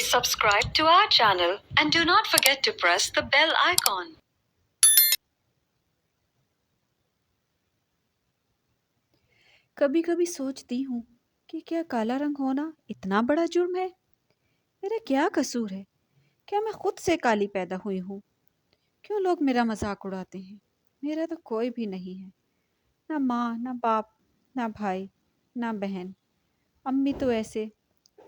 subscribe to our channel and do not forget to press the bell icon. कभी कभी सोचती हूँ कि क्या काला रंग होना इतना बड़ा जुर्म है। मेरा क्या कसूर है? क्या मैं खुद से काली पैदा हुई हूँ? क्यों लोग मेरा मजाक उड़ाते हैं? मेरा तो कोई भी नहीं है, ना माँ ना बाप, ना भाई, ना बहन। अम्मी तो ऐसे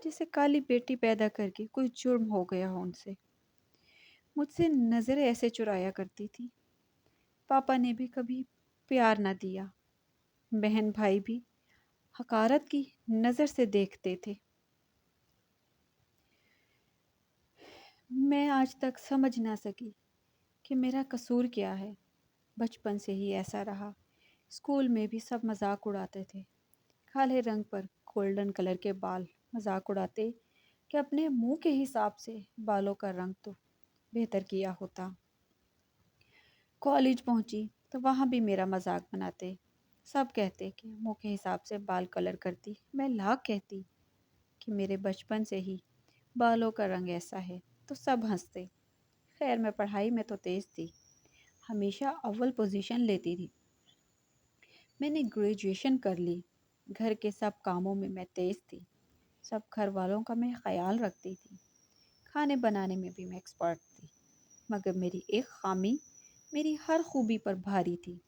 जैसे काली बेटी पैदा करके कोई जुर्म हो गया हो उनसे। मुझसे नजरें ऐसे चुराया करती थी। पापा ने भी कभी प्यार ना दिया। बहन भाई भी हकारत की नजर से देखते थे। मैं आज तक समझ ना सकी कि मेरा कसूर क्या है। बचपन से ही ऐसा रहा। स्कूल में भी सब मजाक उड़ाते थे। काले रंग पर गोल्डन कलर के बाल, मजाक उड़ाते कि अपने मुंह के हिसाब से बालों का रंग तो बेहतर किया होता। कॉलेज पहुंची तो वहाँ भी मेरा मजाक बनाते। सब कहते कि मुंह के हिसाब से बाल कलर करती। मैं लाख कहती कि मेरे बचपन से ही बालों का रंग ऐसा है, तो सब हंसते। खैर, मैं पढ़ाई में तो तेज़ थी, हमेशा अव्वल पोजीशन लेती थी। मैंने ग्रेजुएशन कर ली। घर के सब कामों में मैं तेज़ थी। सब घर वालों का मैं ख्याल रखती थी। खाने बनाने में भी मैं एक्सपर्ट थी। मगर मेरी एक खामी मेरी हर खूबी पर भारी थी।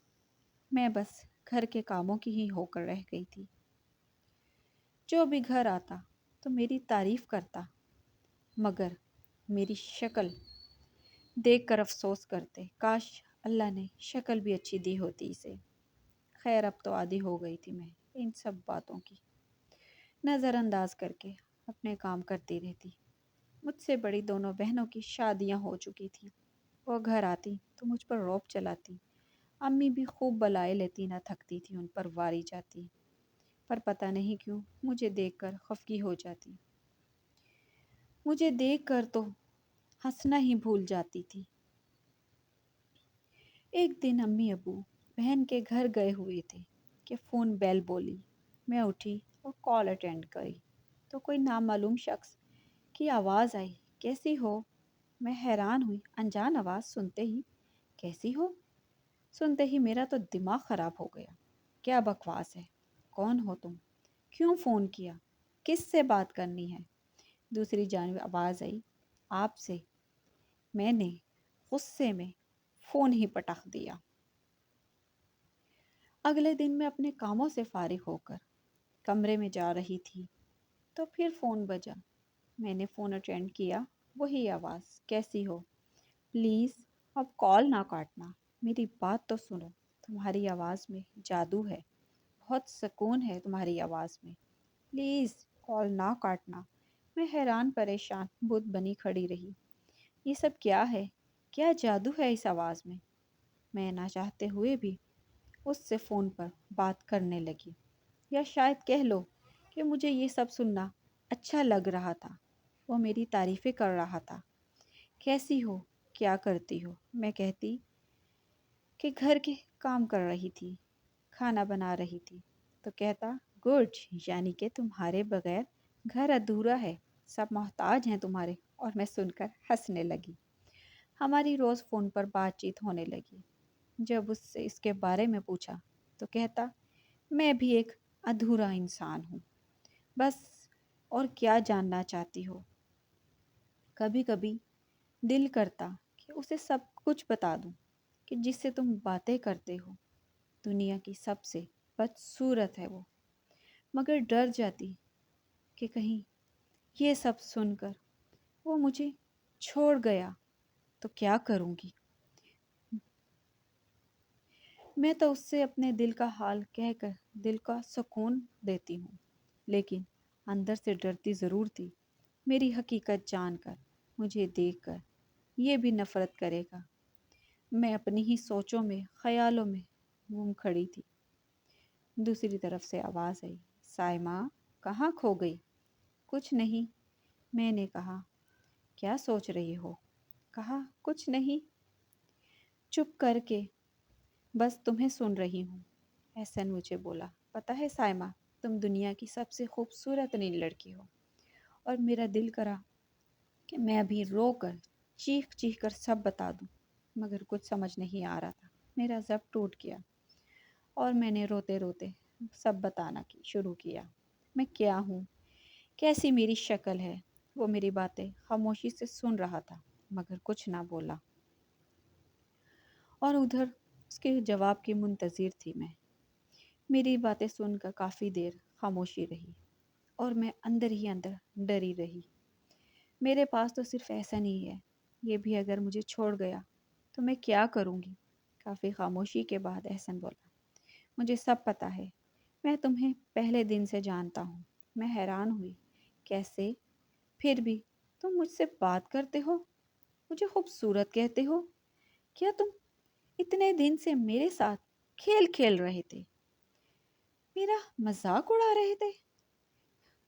मैं बस घर के कामों की ही होकर रह गई थी। जो भी घर आता तो मेरी तारीफ करता, मगर मेरी शक्ल देख कर अफसोस करते, काश अल्लाह ने शक्ल भी अच्छी दी होती इसे। खैर, अब तो आदी हो गई थी मैं इन सब बातों की। नज़रअंदाज करके अपने काम करती रहती। मुझसे बड़ी दोनों बहनों की शादियां हो चुकी थी। वो घर आती तो मुझ पर रौब चलाती। अम्मी भी खूब बलाए लेती, ना थकती थी उन पर वारी जाती। पर पता नहीं क्यों मुझे देखकर खफगी हो जाती। मुझे देखकर तो हंसना ही भूल जाती थी। एक दिन अम्मी अबू बहन के घर गए हुए थे कि फ़ोन बेल बोली। मैं उठी और कॉल अटेंड करी तो कोई नामालूम शख्स की आवाज़ आई, कैसी हो? मैं हैरान हुई। अनजान आवाज़ सुनते ही कैसी हो सुनते ही मेरा तो दिमाग ख़राब हो गया। क्या बकवास है? कौन हो तुम? क्यों फ़ोन किया? किस से बात करनी है? दूसरी जानिब आवाज़ आई, आपसे। मैंने गुस्से में फ़ोन ही पटक दिया। अगले दिन मैं अपने कामों से फारिग होकर कमरे में जा रही थी तो फिर फ़ोन बजा। मैंने फ़ोन अटेंड किया। वही आवाज़, कैसी हो? प्लीज़ अब कॉल ना काटना, मेरी बात तो सुनो। तुम्हारी आवाज़ में जादू है, बहुत सुकून है तुम्हारी आवाज़ में। प्लीज़ कॉल ना काटना। मैं हैरान परेशान बुत बनी खड़ी रही। ये सब क्या है? क्या जादू है इस आवाज़ में? मैं ना चाहते हुए भी उससे फ़ोन पर बात करने लगी। या शायद कह लो कि मुझे ये सब सुनना अच्छा लग रहा था। वो मेरी तारीफ़ें कर रहा था। कैसी हो? क्या करती हो? मैं कहती कि घर के काम कर रही थी, खाना बना रही थी। तो कहता, गुड, यानी कि तुम्हारे बगैर घर अधूरा है, सब मोहताज हैं तुम्हारे। और मैं सुनकर हंसने लगी। हमारी रोज़ फ़ोन पर बातचीत होने लगी। जब उससे इसके बारे में पूछा तो कहता, मैं भी एक अधूरा इंसान हूँ, बस। और क्या जानना चाहती हो? कभी कभी दिल करता कि उसे सब कुछ बता दूं कि जिससे तुम बातें करते हो दुनिया की सबसे बदसूरत है वो। मगर डर जाती कि कहीं ये सब सुनकर वो मुझे छोड़ गया तो क्या करूँगी। मैं तो उससे अपने दिल का हाल कहकर दिल का सुकून देती हूँ, लेकिन अंदर से डरती ज़रूर थी। मेरी हकीकत जानकर, मुझे देखकर ये भी नफ़रत करेगा। मैं अपनी ही सोचों में, ख्यालों में गुम खड़ी थी। दूसरी तरफ से आवाज़ आई, साइमा, कहाँ खो गई? कुछ नहीं, मैंने कहा। क्या सोच रही हो? कहा, कुछ नहीं, चुप करके बस तुम्हें सुन रही हूँ। एहसन मुझे बोला, पता है साइमा, तुम दुनिया की सबसे खूबसूरत नील लड़की हो। और मेरा दिल करा کہ میں ابھی رو کر چیخ چیخ کر سب بتا دوں، مگر کچھ سمجھ نہیں آ رہا تھا۔ میرا ضبط ٹوٹ گیا اور میں نے روتے روتے سب بتانا شروع کیا۔ میں کیا ہوں، کیسی میری شکل ہے۔ وہ میری باتیں خاموشی سے سن رہا تھا مگر کچھ نہ بولا، اور ادھر اس کے جواب کی منتظر تھی میں۔ میری باتیں سن کر کافی دیر خاموشی رہی اور میں اندر ہی اندر ڈری رہی۔ میرے پاس تو صرف احسن ہی ہے، یہ بھی اگر مجھے چھوڑ گیا تو میں کیا کروں گی؟ کافی خاموشی کے بعد احسن بولا، مجھے سب پتہ ہے، میں تمہیں پہلے دن سے جانتا ہوں۔ میں حیران ہوئی، کیسے؟ پھر بھی تم مجھ سے بات کرتے ہو، مجھے خوبصورت کہتے ہو؟ کیا تم اتنے دن سے میرے ساتھ کھیل کھیل رہے تھے، میرا مذاق اڑا رہے تھے؟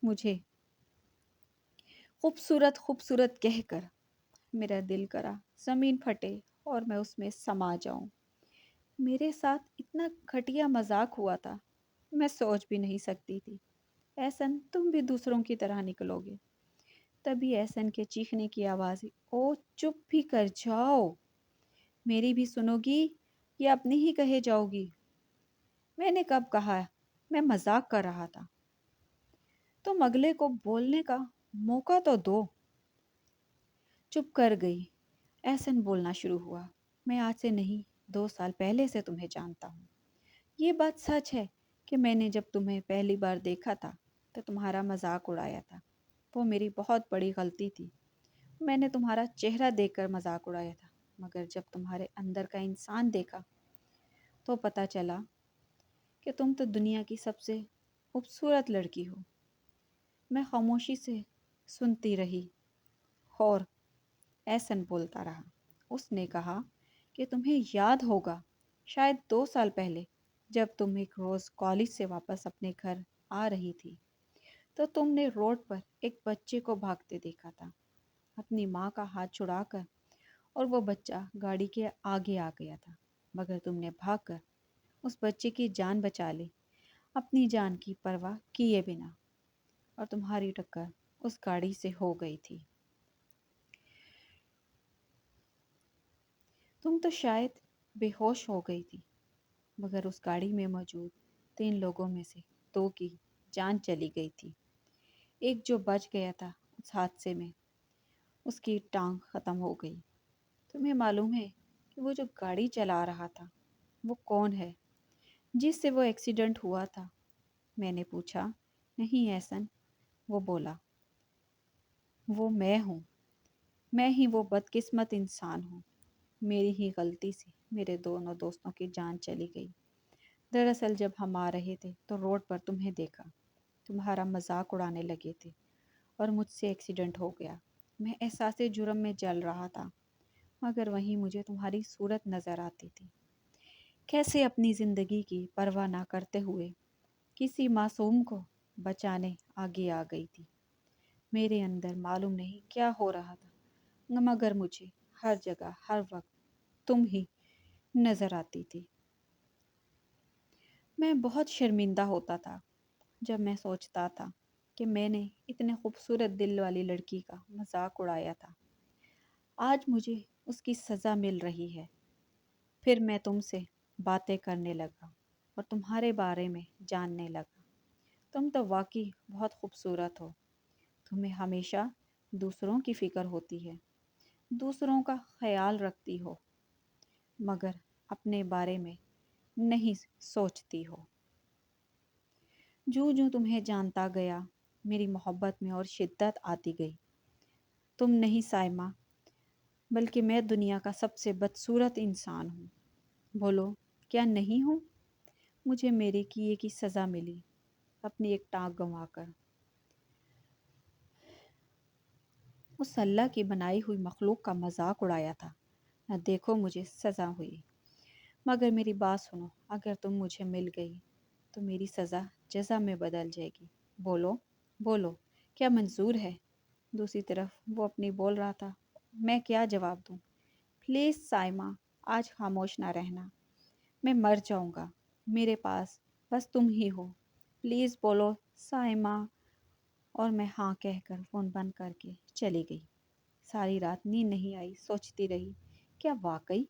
مجھے خوبصورت خوبصورت کہہ کر میرا دل کرا زمین پھٹے اور میں اس میں سما جاؤں۔ میرے ساتھ اتنا گھٹیا مذاق ہوا تھا، میں سوچ بھی نہیں سکتی تھی۔ احسن، تم بھی دوسروں کی طرح نکلو گے۔ تبھی احسن کے چیخنے کی آواز، او چپ بھی کر جاؤ، میری بھی سنو گی یا اپنی ہی کہے جاؤ گی؟ میں نے کب کہا میں مذاق کر رہا تھا؟ تم اگلے کو بولنے کا موقع تو دو۔ چپ کر گئی۔ احسن بولنا شروع ہوا، میں آج سے نہیں 2 سال پہلے سے تمہیں جانتا ہوں۔ یہ بات سچ ہے کہ میں نے جب تمہیں پہلی بار دیکھا تھا تو تمہارا مذاق اڑایا تھا۔ وہ میری بہت بڑی غلطی تھی۔ میں نے تمہارا چہرہ دیکھ کر مذاق اڑایا تھا، مگر جب تمہارے اندر کا انسان دیکھا تو پتہ چلا کہ تم تو دنیا کی سب سے خوبصورت لڑکی ہو۔ میں خاموشی سے سنتی رہی اور احسن بولتا رہا۔ اس نے کہا کہ تمہیں یاد ہوگا، شاید 2 سال پہلے جب تم ایک روز کالج سے واپس اپنے گھر آ رہی تھی تو تم نے روڈ پر ایک بچے کو بھاگتے دیکھا تھا، اپنی ماں کا ہاتھ چھڑا کر، اور وہ بچہ گاڑی کے آگے آ گیا تھا، مگر تم نے بھاگ کر اس بچے کی جان بچا لی، اپنی جان کی پرواہ کیے بنا، اور تمہاری ٹکر اس گاڑی سے ہو گئی تھی۔ تم تو شاید بے ہوش ہو گئی تھی، مگر اس گاڑی میں موجود 3 لوگوں میں سے 2 کی جان چلی گئی تھی۔ ایک جو بچ گیا تھا اس حادثے میں، اس کی ٹانگ ختم ہو گئی۔ تمہیں معلوم ہے کہ وہ جو گاڑی چلا رہا تھا وہ کون ہے، جس سے وہ ایکسیڈنٹ ہوا تھا؟ میں نے پوچھا۔ نہیں احسن، وہ بولا، وہ میں ہوں، میں ہی وہ بدقسمت انسان ہوں۔ میری ہی غلطی سے میرے دونوں دوستوں کی جان چلی گئی۔ دراصل جب ہم آ رہے تھے تو روڈ پر تمہیں دیکھا، تمہارا مذاق اڑانے لگے تھے اور مجھ سے ایکسیڈنٹ ہو گیا۔ میں احساس جرم میں جل رہا تھا، مگر وہیں مجھے تمہاری صورت نظر آتی تھی، کیسے اپنی زندگی کی پرواہ نہ کرتے ہوئے کسی معصوم کو بچانے آگے آ گئی تھی۔ میرے اندر معلوم نہیں کیا ہو رہا تھا، مگر مجھے ہر جگہ ہر وقت تم ہی نظر آتی تھی۔ میں بہت شرمندہ ہوتا تھا جب میں سوچتا تھا کہ میں نے اتنے خوبصورت دل والی لڑکی کا مذاق اڑایا تھا۔ آج مجھے اس کی سزا مل رہی ہے۔ پھر میں تم سے باتیں کرنے لگا اور تمہارے بارے میں جاننے لگا۔ تم تو واقعی بہت خوبصورت ہو۔ تمہیں ہمیشہ دوسروں کی فکر ہوتی ہے، دوسروں کا خیال رکھتی ہو، مگر اپنے بارے میں نہیں سوچتی ہو۔ جو تمہیں جانتا گیا میری محبت میں اور شدت آتی گئی۔ تم نہیں سائمہ، بلکہ میں دنیا کا سب سے بدصورت انسان ہوں۔ بولو، کیا نہیں ہوں؟ مجھے میرے کیے کی سزا ملی، اپنی ایک ٹانگ گنوا کر۔ اس اللہ کی بنائی ہوئی مخلوق کا مذاق اڑایا تھا، نہ دیکھو مجھے سزا ہوئی۔ مگر میری بات سنو، اگر تم مجھے مل گئی تو میری سزا جزا میں بدل جائے گی۔ بولو بولو، کیا منظور ہے؟ دوسری طرف وہ اپنی بول رہا تھا، میں کیا جواب دوں؟ پلیز سائمہ، آج خاموش نہ رہنا، میں مر جاؤں گا، میرے پاس بس تم ہی ہو، پلیز بولو سائمہ۔ اور میں ہاں کہہ کر فون بند کر کے چلی گئی۔ सारी रात नींद नहीं आई, सोचती रही, क्या वाकई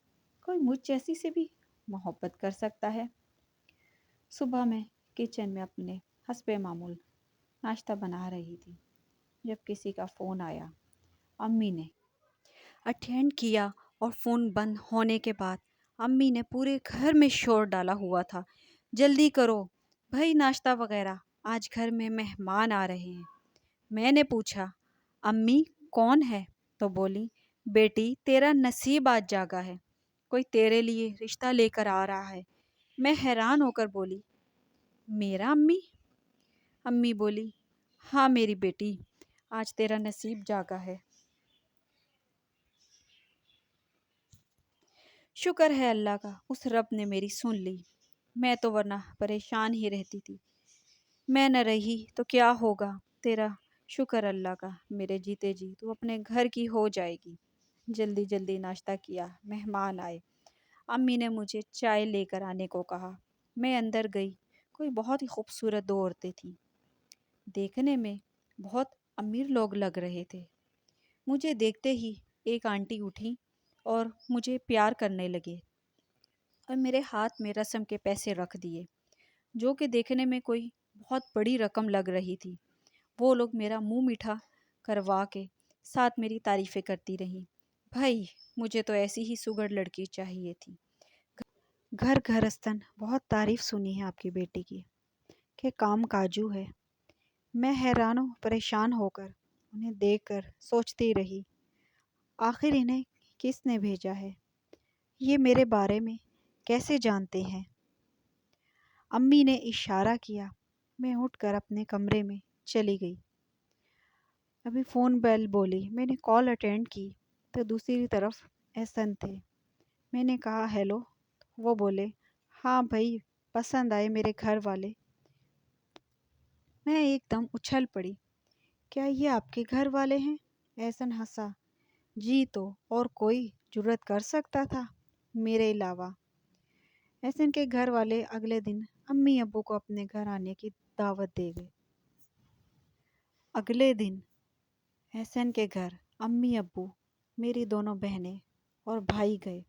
कोई मुझ जैसी से भी मोहब्बत कर सकता है। सुबह मैं किचन में अपने हस्बे मामूल नाश्ता बना रही थी जब किसी का फ़ोन आया। अम्मी ने अटेंड किया और फ़ोन बंद होने के बाद अम्मी ने पूरे घर में शोर डाला हुआ था, जल्दी करो भाई नाश्ता वगैरह, आज घर में मेहमान आ रहे हैं। मैंने पूछा, अम्मी कौन है? तो बोली, बेटी तेरा नसीब आज जागा है, कोई तेरे लिए रिश्ता लेकर आ रहा है। मैं हैरान होकर बोली, मेरा अम्मी? अम्मी बोली, हाँ मेरी बेटी, आज तेरा नसीब जागा है। शुक्र है अल्लाह का, उस रब ने मेरी सुन ली। मैं तो वरना परेशान ही रहती थी। मैं न रही तो क्या होगा तेरा। शुक्र अल्लाह का, मेरे जीते जी तू अपने घर की हो जाएगी। जल्दी जल्दी नाश्ता किया, मेहमान आए। अम्मी ने मुझे चाय लेकर आने को कहा। मैं अंदर गई। कोई बहुत ही खूबसूरत दो औरतें थीं। देखने में बहुत अमीर लोग लग रहे थे। मुझे देखते ही एक आंटी उठी और मुझे प्यार करने लगे और मेरे हाथ में रस्म के पैसे रख दिए, जो कि देखने में कोई बहुत बड़ी रकम लग रही थी। वो लोग मेरा मुंह मीठा करवा के साथ मेरी तारीफ़ें करती रहीं। भाई, मुझे तो ऐसी ही सुघड़ लड़की चाहिए थी। घर घरस्तन बहुत तारीफ सुनी है आपकी बेटी की कि काम काजू है। मैं हैरान परेशान होकर उन्हें देखकर सोचती रही, आखिर इन्हें किसने भेजा है? ये मेरे बारे में कैसे जानते हैं? अम्मी ने इशारा किया। मैं उठकर अपने कमरे में चली गई। अभी फ़ोन बेल बोली। मैंने कॉल अटेंड की तो दूसरी तरफ एहसन थे। मैंने कहा हेलो। वो बोले, हाँ भाई, पसंद आए मेरे घर वाले। मैं एकदम उछल पड़ी, क्या ये आपके घर वाले हैं? एहसन हंसा, जी तो और कोई जुर्रत कर सकता था मेरे अलावा। एहसन के घर वाले अगले दिन अम्मी अब्बू को अपने घर आने की दावत दे गए। अगले दिन एहसन के घर अम्मी अब्बू, मेरी दोनों बहनें और भाई गए।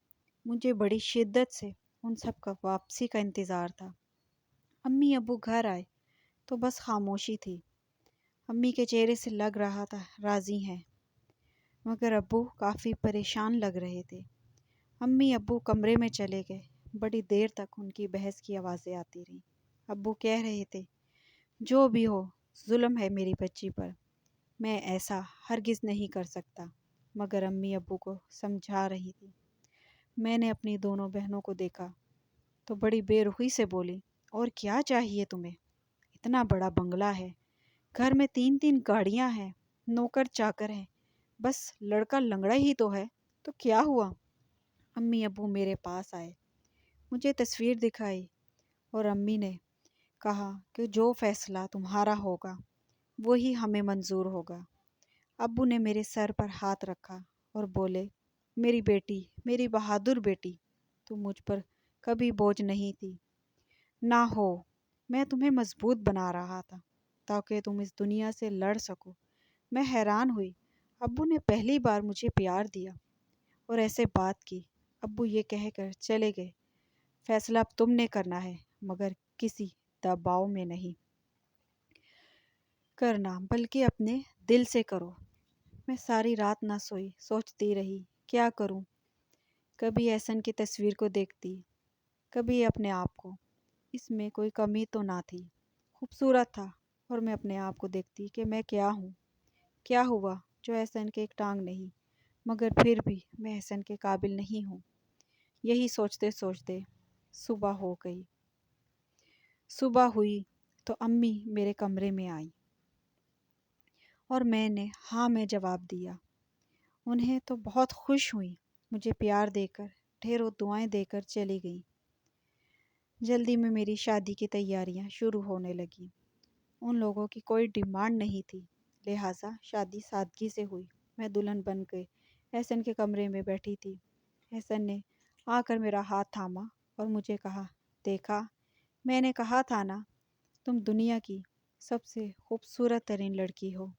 मुझे बड़ी शिद्दत से उन सब का वापसी का इंतज़ार था। अम्मी अब्बू घर आए तो बस खामोशी थी। अम्मी के चेहरे से लग रहा था राज़ी हैं, मगर अब्बू काफ़ी परेशान लग रहे थे। अम्मी अब्बू कमरे में चले गए। बड़ी देर तक उनकी बहस की आवाज़ें आती रहीं। अब्बू कह रहे थे, जो भी हो, जुल्म है मेरी बच्ची पर, मैं ऐसा हरगिज़ नहीं कर सकता। मगर अम्मी अब्बू को समझा रही थी। मैंने अपनी दोनों बहनों को देखा तो बड़ी बेरुखी से बोली, और क्या चाहिए तुम्हें? इतना बड़ा बंगला है, घर में 3-3 गाड़ियां हैं, नौकर चाकर हैं, बस लड़का लंगड़ा ही तो है, तो क्या हुआ? अम्मी अब्बू मेरे पास आए, मुझे तस्वीर दिखाई और अम्मी ने कहा कि जो फैसला तुम्हारा होगा वही हमें मंजूर होगा। अब्बू ने मेरे सर पर हाथ रखा और बोले, मेरी बेटी, मेरी बहादुर बेटी, तुम मुझ पर कभी बोझ नहीं थी। ना हो, मैं तुम्हें मजबूत बना रहा था ताकि तुम इस दुनिया से लड़ सको। मैं हैरान हुई। अब्बू ने पहली बार मुझे प्यार दिया और ऐसे बात की। अब्बू ये कहकर चले गए, फैसला अब तुमने करना है, मगर किसी दबाव में नहीं करना, बल्कि अपने दिल से करो। मैं सारी रात ना सोई, सोचती रही क्या करूं। कभी एहसन की तस्वीर को देखती, कभी अपने आप को। इसमें कोई कमी तो ना थी, खूबसूरत था। और मैं अपने आप को देखती कि मैं क्या हूँ। क्या हुआ जो एहसन के एक टांग नहीं, मगर फिर भी मैं एहसन के काबिल नहीं हूँ। यही सोचते सोचते सुबह हो गई। सुबह हुई तो अम्मी मेरे कमरे में आई और मैंने हाँ में जवाब दिया। उन्हें तो बहुत खुश हुई, मुझे प्यार देकर, ढेरों दुआएं देकर चली गई। जल्दी में मेरी शादी की तैयारियां शुरू होने लगी। उन लोगों की कोई डिमांड नहीं थी, लिहाजा शादी सादगी से हुई। मैं दुल्हन बन गई। एहसन के कमरे में बैठी थी। एहसन ने आकर मेरा हाथ थामा और मुझे कहा, देखा, मैंने कहा था ना, तुम दुनिया की सबसे खूबसूरत तरीन लड़की हो।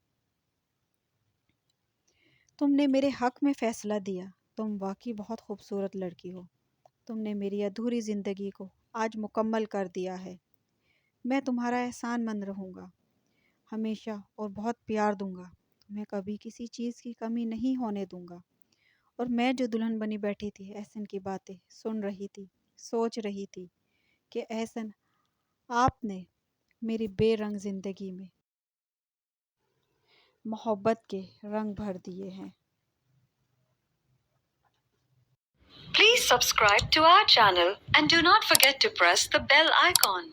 تم نے میرے حق میں فیصلہ دیا. تم واقعی بہت خوبصورت لڑکی ہو. تم نے میری ادھوری زندگی کو آج مکمل کر دیا ہے. میں تمہارا احسان مند رہوں گا ہمیشہ اور بہت پیار دوں گا. میں کبھی کسی چیز کی کمی نہیں ہونے دوں گا. اور میں جو دلہن بنی بیٹھی تھی احسن کی باتیں سن رہی تھی، سوچ رہی تھی کہ احسن آپ نے میری بے رنگ زندگی میں محبت کے رنگ بھر دیے ہیں. Please subscribe to our channel and do not forget to press the bell icon.